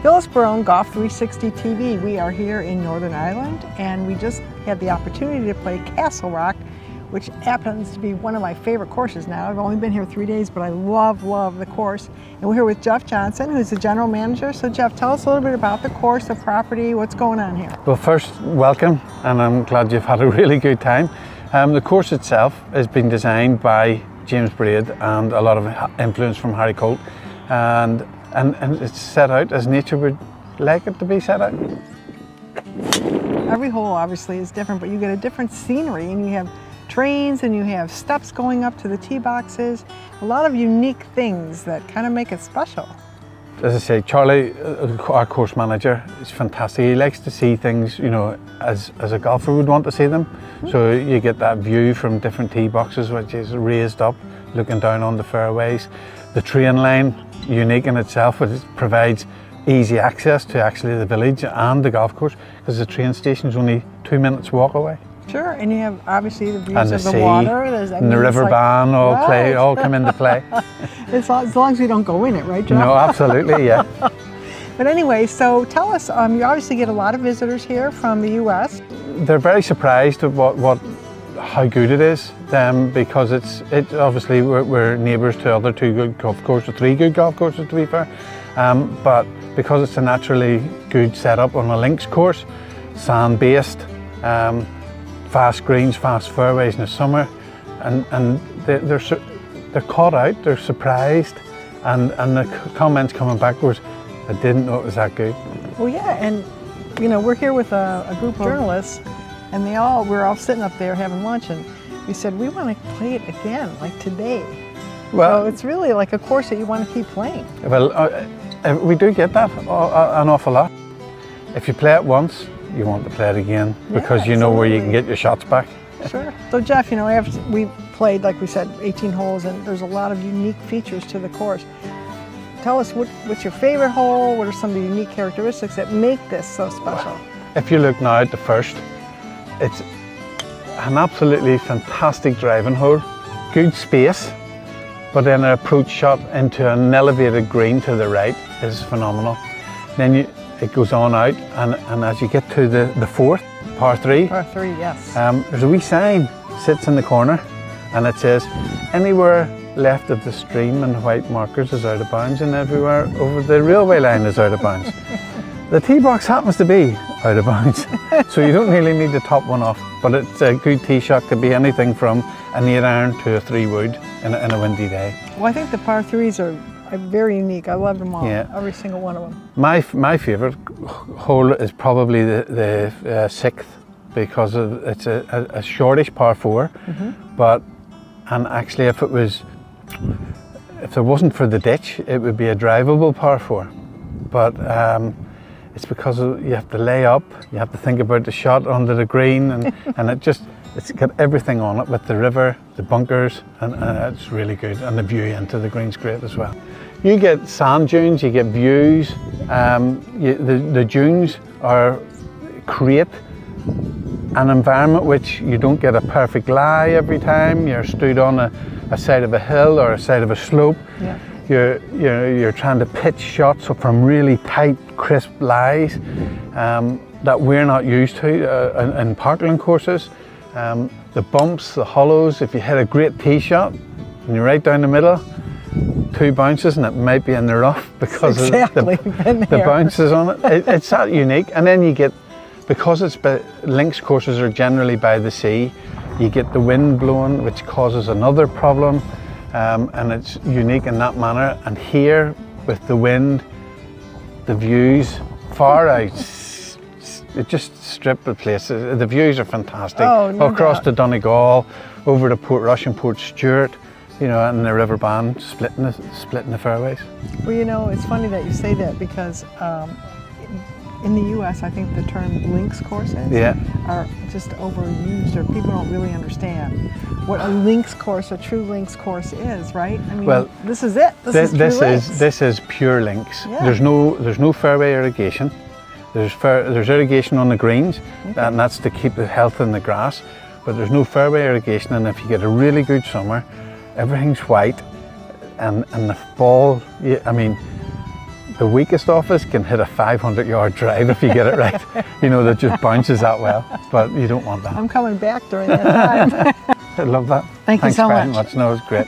Phyllis, Barone, Golf360 TV. We are here in Northern Ireland and we just had the opportunity to play Castlerock, which happens to be one of my favorite courses now. I've only been here 3 days, but I love the course. And we're here with Geoff Johnson, who's the general manager. So Geoff, tell us a little bit about the course, the property, what's going on here. Well, first, welcome, and I'm glad you've had a really good time. The course itself has been designed by James Braid and a lot of influence from Harry Colt. And it's set out as nature would like it to be set out. Every hole obviously is different, but you get a different scenery and you have trains and you have steps going up to the tee boxes. A lot of unique things that kind of make it special. As I say, Charlie, our course manager, is fantastic. He likes to see things, you know, as a golfer would want to see them. So you get that view from different tee boxes, which is raised up, looking down on the fairways. The train line, unique in itself, but it provides easy access to actually the village and the golf course, because the train station is only 2 minutes walk away. Sure, and you have obviously the views and the of the sea, water. And the river Bann all come into play. As long as we don't go in it, right, Geoff? No, absolutely, yeah. But anyway, so tell us, you obviously get a lot of visitors here from the US. They're very surprised at how good it is, because it's obviously we're neighbours to other 2 good golf courses, 3 good golf courses to be fair, but because it's a naturally good setup on a links course, sand based, fast greens, fast fairways in the summer, and they're caught out, they're surprised, and the comments coming back was, I didn't know it was that good. Well, yeah, and you know, we're here with a group of journalists, and we're all sitting up there having lunch, and we said we want to play it again, like today. Well, so it's really like a course that you want to keep playing. Well, we do get that an awful lot. If you play it once, you want to play it again, because you know where you can get your shots back. Sure. So Geoff, you know, we played, like we said, 18 holes, and there's a lot of unique features to the course. Tell us what's your favorite hole, what are some of the unique characteristics that make this so special? If you look now at the first, it's an absolutely fantastic driving hole, good space, but then an approach shot into an elevated green to the right is phenomenal. Then it goes on out, and as you get to the fourth, par 3. Par 3, yes. There's a wee sign sits in the corner, and it says, anywhere left of the stream and white markers is out of bounds, and everywhere over the railway line is out of bounds. The tee box happens to be out of bounds, so you don't really need to top one off, but it's a good tee shot. Could be anything from an 8 iron to a 3 wood in a windy day. Well, I think the par 3s are very unique. I love them all, every single one of them. My favourite hole is probably the 6th, because it's a shortish par 4, and actually if there wasn't for the ditch, it would be a drivable par 4, but it's because you have to lay up, you have to think about the shot under the green, and it's got everything on it, with the river, the bunkers, and it's really good, and the view into the green's great as well. You get sand dunes, you get views, the dunes create an environment which you don't get a perfect lie every time. You're stood on a side of a hill or a side of a slope. Yeah. You're trying to pitch shots from really tight, crisp lies that we're not used to in parkland courses. The bumps, the hollows, if you hit a great tee shot and you're right down the middle, 2 bounces and it might be in the rough because of the bounces on it. It's that unique. And then you get, because links courses are generally by the sea, you get the wind blowing, which causes another problem, and it's unique in that manner. And here, with the wind, the views far out, it just stripped the place. The views are fantastic. Across to Donegal, over to Portrush and Port Stewart, you know, and the River Bann splitting the fairways. Well, you know, it's funny that you say that, because in the US, I think the term links courses are just overused, or people don't really understand what a links course, a true links course is, right? I mean, well, this is it. This is pure links. Yeah. There's no fairway irrigation. There's irrigation on the greens, and that's to keep the health in the grass. But there's no fairway irrigation, and if you get a really good summer, everything's white. and the ball, I mean, the weakest of us can hit a 500-yard drive if you get it right. You know, that just bounces that well, but you don't want that. I'm coming back during that time. I love that. Thanks you so much. Thanks very much. No, it was great.